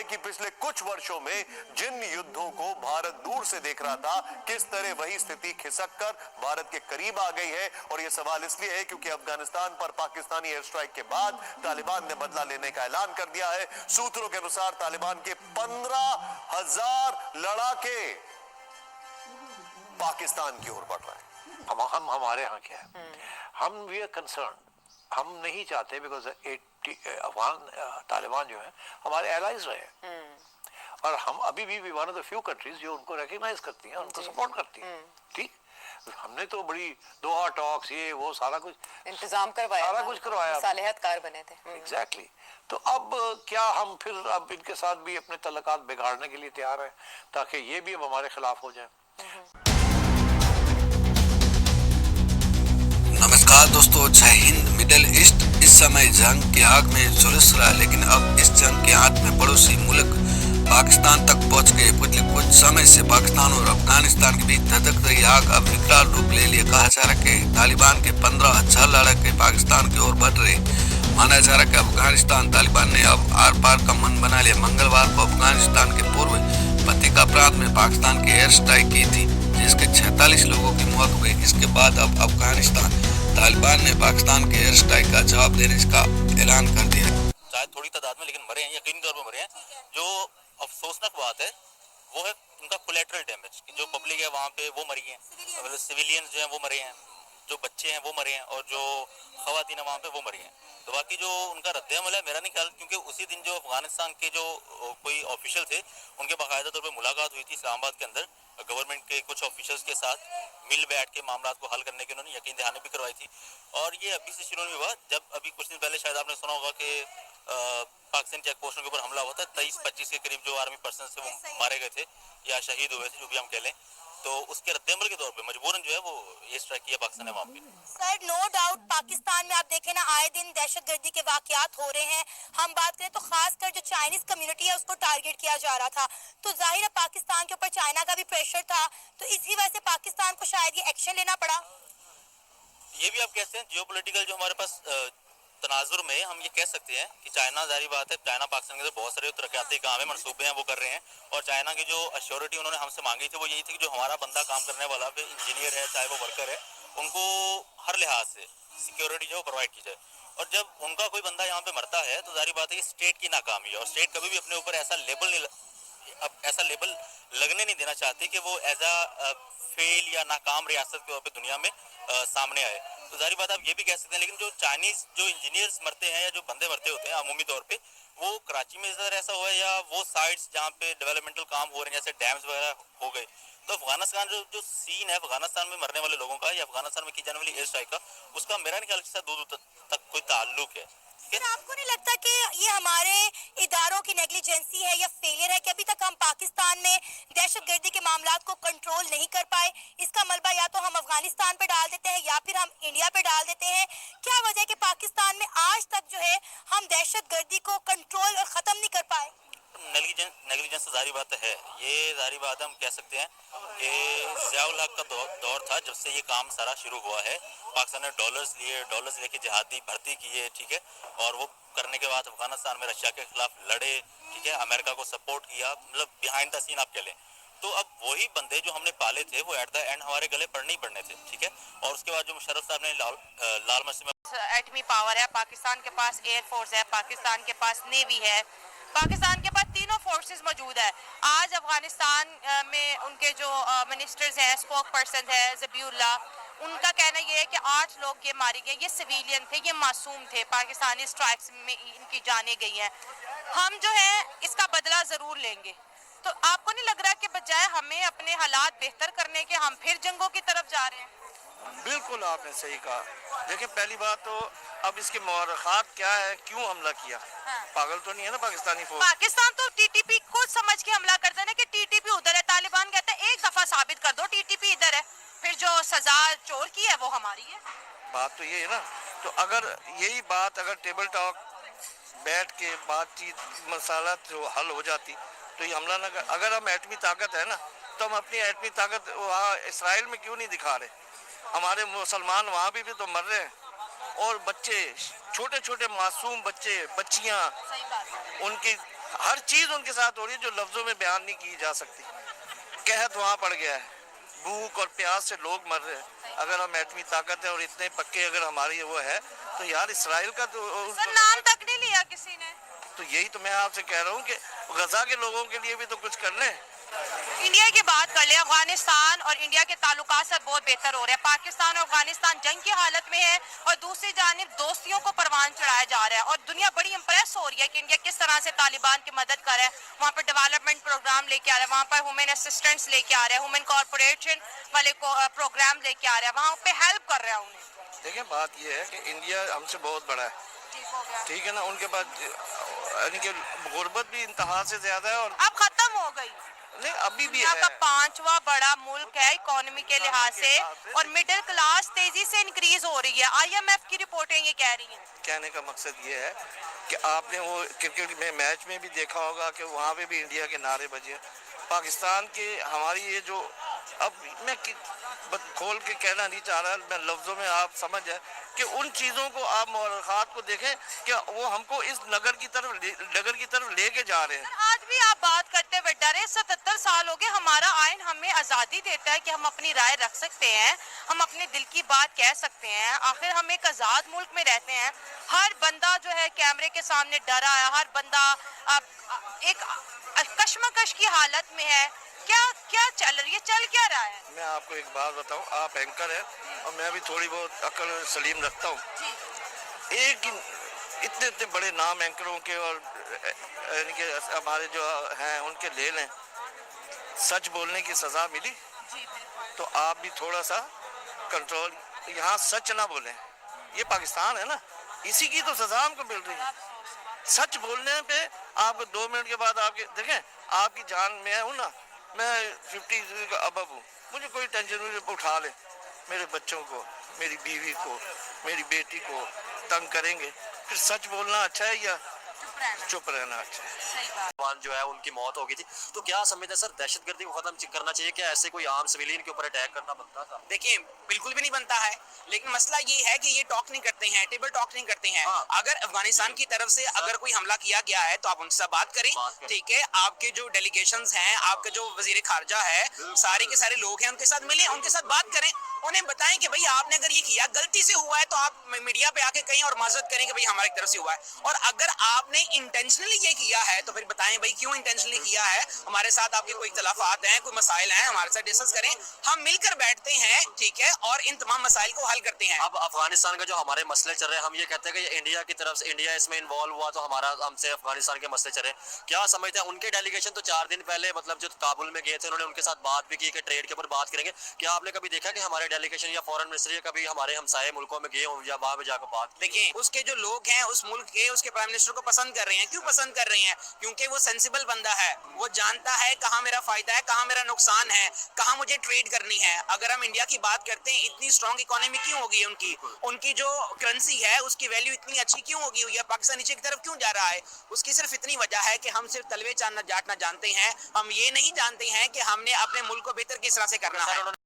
कि पिछले कुछ वर्षों में जिन युद्धों को भारत दूर से देख रहा था, किस तरह वही स्थिति खिसक कर भारत के करीब आ गई है। और यह सवाल इसलिए है क्योंकि अफगानिस्तान पर पाकिस्तानी एयर स्ट्राइक के बाद तालिबान ने बदला लेने का ऐलान कर दिया है। सूत्रों के अनुसार तालिबान के 15,000 लड़ाके पाकिस्तान की ओर बढ़ रहे हैं। हम हमारे यहाँ क्या है, हम वी आर कंसर्न, हम नहीं चाहते बिकॉज अफगान तालिबान जो है हमारे एलाइज रहे हैं और हम अभी भी one of the few countries जो उनको रिकग्नाइज करती हैं, उनको सपोर्ट करती हैं। ठीक, हमने तो बड़ी दोहा टॉक्स ये वो सारा कुछ इंतजाम करवाया, सारा कुछ करवाया, सालेहतकार बने थे। एग्जैक्टली। तो अब क्या हम फिर अब इनके साथ भी अपने तल्लुकात बिगाड़ने के लिए तैयार हैं ताकि ये भी अब हमारे खिलाफ हो जाए। नमस्कार दोस्तों, जय हिंद। मिडिल ईस्ट इस समय जंग की आग में झुलस रहा है, लेकिन अब इस जंग के आग में पड़ोसी मुल्क पाकिस्तान तक पहुंच गए। पिछले कुछ समय से पाकिस्तान और अफगानिस्तान के बीच धधक रही आग अब विकराल रूप ले लिया। कहा जा रहा है कि तालिबान के 15,000 लड़ाके पाकिस्तान की ओर बढ़ रहे। माना जा रहा है कि अफगानिस्तान तालिबान ने अब आर पार का मन बना लिया। मंगलवार को अफगानिस्तान के पूर्व पतिका प्रांत में पाकिस्तान की एयर स्ट्राइक की थी, जिसके 46 लोगों की मौत हो गई। इसके बाद अब अफगानिस्तान तालिबान ने पाकिस्तान के एयर स्ट्राइक का जवाब देने का ऐलान कर दिया। शायद थोड़ी तादाद में, लेकिन मरे हैं, यकीनी तौर पर मरे हैं। जो अफसोसनाक बात है वो है उनका कोलेटरल डैमेज, जो पब्लिक है वहाँ पे वो मरी है, सिविलियंस जो हैं वो मरे हैं, जो बच्चे हैं वो मरे हैं और जो खवातीन है वहाँ पे वो मरी हैं। तो बाकी जो उनका रद्द-ए-अमल है, मेरा नहीं ख्याल, क्योंकि उसी दिन जो अफगानिस्तान के जो कोई ऑफिशियल थे उनके बाकायदा तौर पर मुलाकात हुई थी इस्लामाबाद के अंदर गवर्नमेंट के कुछ ऑफिशियल्स के साथ, मिल बैठ के मामला को हल करने की उन्होंने यकीन दहानी भी करवाई थी। और ये अभी से शुरू नहीं हुआ, जब अभी कुछ दिन पहले शायद आपने सुना होगा कि पाकिस्तान चेक पोस्टों के ऊपर हमला हुआ था, 23-25 के करीब जो आर्मी पर्सन थे वो मारे गए थे या शहीद हुए थे, जो भी हम कह लें। तो उसके रद्द-ए-अमल के तौर पे मजबूरन जो है वो ये स्ट्राइक किया पाकिस्तान ने वहाँ पे। सर, नो डाउट पाकिस्तान में आप देखें ना, आए दिन दहशतगर्दी के वाकयात हो रहे हैं। हम बात करें तो खासकर जो चाइनीज कम्युनिटी है उसको टारगेट किया जा रहा था, तो जाहिर है पाकिस्तान के ऊपर चाइना का भी प्रेशर था, तो इसी वजह से पाकिस्तान को शायद ये एक्शन लेना पड़ा। ये भी आप कहते हैं जियोपॉलिटिकल जो हमारे पास तनाजुर में हम ये कह सकते हैं कि चाइना, जारी बात है, चाइना पाकिस्तान के अंदर बहुत सारे तरक्याती काम है, मनसूबे हैं वो कर रहे हैं। और चाइना की जो अश्योरिटी उन्होंने हमसे मांगी थी वो यही थी कि जो हमारा बंदा काम करने वाला है, इंजीनियर है चाहे वो वर्कर है, उनको हर लिहाज से सिक्योरिटी जो प्रोवाइड की जाए। और जब उनका कोई बंदा यहाँ पे मरता है तो जारी बात है ये स्टेट की नाकामी है, और स्टेट कभी भी अपने ऊपर ऐसा लेबल लगने नहीं देना चाहती कि वो एज अ फेल या नाकाम रियासत के तौर पे दुनिया में सामने आए। तो जारी बात आप ये भी कह सकते हैं, लेकिन जो चाइनीज जो इंजीनियर्स मरते हैं या जो बंदे मरते होते हैं अमूमी तौर पे, वो कराची में इधर ऐसा हुआ है या वो साइट्स जहाँ पे डेवलपमेंटल काम हो रहे हैं जैसे डैम्स वगैरह हो गए। तो अफगानिस्तान जो सीन है अफगानिस्तान में मरने वाले लोगों का या अफगानिस्तान में की जाने वाली एयर स्ट्राइक का, उसका मेरा नहीं ख्याल के साथ दूर तक कोई ताल्लुक है। फिर आपको नहीं लगता कि ये हमारे इदारों की नेग्लिजेंसी है या फेलियर है कि अभी तक हम पाकिस्तान में दहशतगर्दी के मामलात को कंट्रोल नहीं कर पाए? इसका मलबा या तो हम अफगानिस्तान पे डाल देते हैं या फिर हम इंडिया पे डाल देते हैं। क्या वजह है कि पाकिस्तान में आज तक जो है हम दहशतगर्दी को कंट्रोल और ख़त्म नहीं कर पाए? नेग्लिजेंस जारी बात है, ये जारी बात हम कह सकते हैं कि ज़ियाउल हक का दौर था जब से ये काम सारा शुरू हुआ है। पाकिस्तान ने डॉलर्स लेके जिहादी भर्ती किए, ठीक है, और वो करने के बाद अफगानिस्तान में रशिया के खिलाफ लड़े, ठीक है, अमेरिका को सपोर्ट किया, मतलब बिहाइंड द सीन आप कह लें। तो अब वही बंदे जो हमने पाले थे वो एट द एंड हमारे गले पड़ने ही पड़ने थे, ठीक है। और उसके बाद जो मुशर्रफ साहब ने लाल मस्जिद में एटमी पावर है, पाकिस्तान के पास एयरफोर्स है, पाकिस्तान के पास नेवी है, पाकिस्तान के पास तीनों फोर्सेस मौजूद है। आज अफगानिस्तान में उनके जो मिनिस्टर्स हैं, स्पोक पर्सन है ज़बीउल्लाह, उनका कहना ये है कि 8 लोग ये मारे गए, ये सिविलियन थे, ये मासूम थे, पाकिस्तानी स्ट्राइक्स में इनकी जानें गई हैं। हम जो है इसका बदला ज़रूर लेंगे। तो आपको नहीं लग रहा कि बजाय हमें अपने हालात बेहतर करने के हम फिर जंगों की तरफ जा रहे हैं? बिल्कुल आपने सही कहा। देखिए, पहली बात तो अब इसके मुआरखात क्या है, क्यों हमला किया? पागल तो नहीं है ना पाकिस्तानी फौज? पाकिस्तान तो टीटीपी को समझ के हमला करता है ना कि टीटीपी उधर है। तालिबान कहता है एक दफा साबित कर दो टीटीपी इधर है, फिर जो सजा चोर की है वो हमारी है। बात तो ये है ना। तो अगर यही बात अगर टेबल टॉक बैठ के बातचीत मसाला जो हल हो जाती तो ये हमला ना कर। अगर हम एटमी ताकत है ना तो हम अपनी एटमी ताकत वहाँ इसराइल में क्यों नहीं दिखा रहे? हमारे मुसलमान वहाँ भी तो मर रहे हैं, और बच्चे, छोटे छोटे मासूम बच्चे, बच्चियाँ, उनकी हर चीज उनके साथ हो रही है जो लफ्जों में बयान नहीं की जा सकती। कहत वहाँ पड़ गया है, भूख और प्यास से लोग मर रहे हैं। अगर हम एटमी ताकत है और इतने पक्के अगर हमारी वो है तो यार इसराइल का तो सर नाम तक नहीं लिया किसी ने। तो यही तो मैं आपसे कह रहा हूँ कि गजा के लोगों के लिए भी तो कुछ कर लें। इंडिया की बात कर ले, अफगानिस्तान और इंडिया के ताल्लुकात सब बहुत बेहतर हो रहे हैं। पाकिस्तान और अफगानिस्तान जंग की हालत में है और दूसरी जानिब दोस्तियों को परवान चढ़ाया जा रहा है और दुनिया बड़ी इंप्रेस हो रही है कि इंडिया किस तरह से तालिबान की मदद कर रहा है, वहाँ पर डेवलपमेंट प्रोग्राम लेके आ रहा है, वहाँ पर वुमेन असिस्टेंट्स लेके आ रहा है, वुमेन कॉर्पोरेशन वाले प्रोग्राम लेके आ रहा है, वहाँ पे हेल्प कर रहा है उन्हें। देखिए बात ये है कि इंडिया हमसे बहुत बड़ा है, ठीक हो गया, ठीक है ना। उनके पास यानी कि गुर्बत भी इंतहा से ज्यादा है और अब खत्म हो गई। नहीं अभी भी दुनिया है। का 5वां बड़ा मुल्क है इकोनॉमी के लिहाज से और मिडिल क्लास तेजी से इंक्रीज हो रही है। IMF की रिपोर्टें ये कह रही हैं। कहने का मकसद ये है कि आपने वो क्रिकेट में मैच में भी देखा होगा कि वहाँ पे भी इंडिया के नारे बजे। पाकिस्तान के हमारी ये जो अब मैं खोल के कहना नहीं चाह रहा, मैं लफ्ज़ों में आप समझ जाए कि उन चीज़ों को आप मुबारकात को देखें कि वो हमको इस नगर की तरफ लेके जा रहे हैं। आज भी आप बात करते हुए डरे, 77 साल हो गए, हमारा आइन हमें आज़ादी देता है कि हम अपनी राय रख सकते हैं, हम अपने दिल की बात कह सकते हैं। आखिर हम एक आज़ाद मुल्क में रहते हैं। हर बंदा जो है कैमरे के सामने डरा है, हर बंदा एक कश्मकश की हालत में है। क्या चल रही है, चल क्या रहा है? मैं आपको एक बात बताऊं, आप एंकर हैं और मैं भी थोड़ी बहुत अक्ल सलीम रखता हूं। एक इतने बड़े नाम एंकरों के और यानी कि हमारे जो हैं उनके ले लें, सच बोलने की सजा मिली तो आप भी थोड़ा सा कंट्रोल, यहाँ सच ना बोलें। ये पाकिस्तान है ना, इसी की तो सजा हमको मिल रही है। सच बोलने पे आपको 2 मिनट के बाद आपके देखें आपकी जान में हूँ ना, मैं 50 का अबब हूँ, मुझे कोई टेंशन नहीं, उठा ले मेरे बच्चों को, मेरी बीवी को, मेरी बेटी को तंग करेंगे, फिर सच बोलना अच्छा है या चुप रहना अच्छा है? जवान जो है उनकी मौत हो गई थी, तो क्या समझते हैं सर दहशतगर्दी को खत्म करना चाहिए, क्या ऐसे कोई आम सिविलियन के ऊपर अटैक करना बनता था? देखिए बिल्कुल भी नहीं बनता है, लेकिन मसला ये है कि ये टॉक नहीं करते हैं, टेबल टॉक नहीं करते हैं। हाँ। अगर अफगानिस्तान की तरफ से अगर कोई हमला किया गया है तो आप उनसे साथ बात करें, ठीक है। आपके जो डेलीगेशंस हैं, आपके जो वजीर खारजा है, सारे के सारे लोग हैं, उनके साथ मिलें, उनके साथ बात करें, उन्हें बताएं कि भाई आपने अगर ये किया गलती से हुआ है तो आप मीडिया पे आके कहें और माजरत करें कि भाई हमारी तरफ से हुआ है। और अगर आपने इंटेंशनली ये किया है तो फिर बताएं भाई क्यों इंटेंशनली किया है, हमारे साथ आपके कोई इख्तलाफात हैं, कोई मसाइल हैं, हमारे साथ डिस्कस करें, हम मिलकर बैठते हैं, ठीक है, और इन तमाम मसाइल को हल करते हैं। अब अफगानिस्तान का जो हमारे मसले चल रहे हैं, हम ये कहते हैं कि इंडिया की तरफ से, इंडिया इसमें इन्वॉल्व हुआ तो हमारा हमसे अफगानिस्तान के मसले चले, क्या समझते हैं? उनके डेलीगेशन तो 4 दिन पहले मतलब जो काबुल में गए थे, उन्होंने उनके साथ बात भी की कि ट्रेड के ऊपर बात करेंगे। क्या आपने कभी देखा कि हमारे डेलीगेशन या फॉरेन मिनिस्टर कभी हमारे हमसाये मुल्कों में गए हों या वहां पे जाकर बात? देखिए उसके जो लोग हैं उस मुल्क के, उसके प्राइम मिनिस्टर को पसंद कर रहे हैं। क्यों पसंद कर रहे हैं? क्योंकि वो सेंसिबल बंदा है, वो जानता है कहाँ मेरा फायदा है, कहाँ मेरा नुकसान है, कहाँ मुझे ट्रेड करनी है। अगर हम इंडिया की बात करते हैं, इतनी स्ट्रॉन्ग इकोनॉमी क्यों हो गई है उनकी जो करेंसी है उसकी वैल्यू इतनी अच्छी क्यों हो गई हुई है, पाकिस्तान नीचे की तरफ क्यों जा रहा है? उसकी सिर्फ इतनी वजह है कि हम सिर्फ तलवे चाटना जानते हैं, हम ये नहीं जानते हैं कि हमने अपने मुल्क को बेहतर किस तरह से करना है।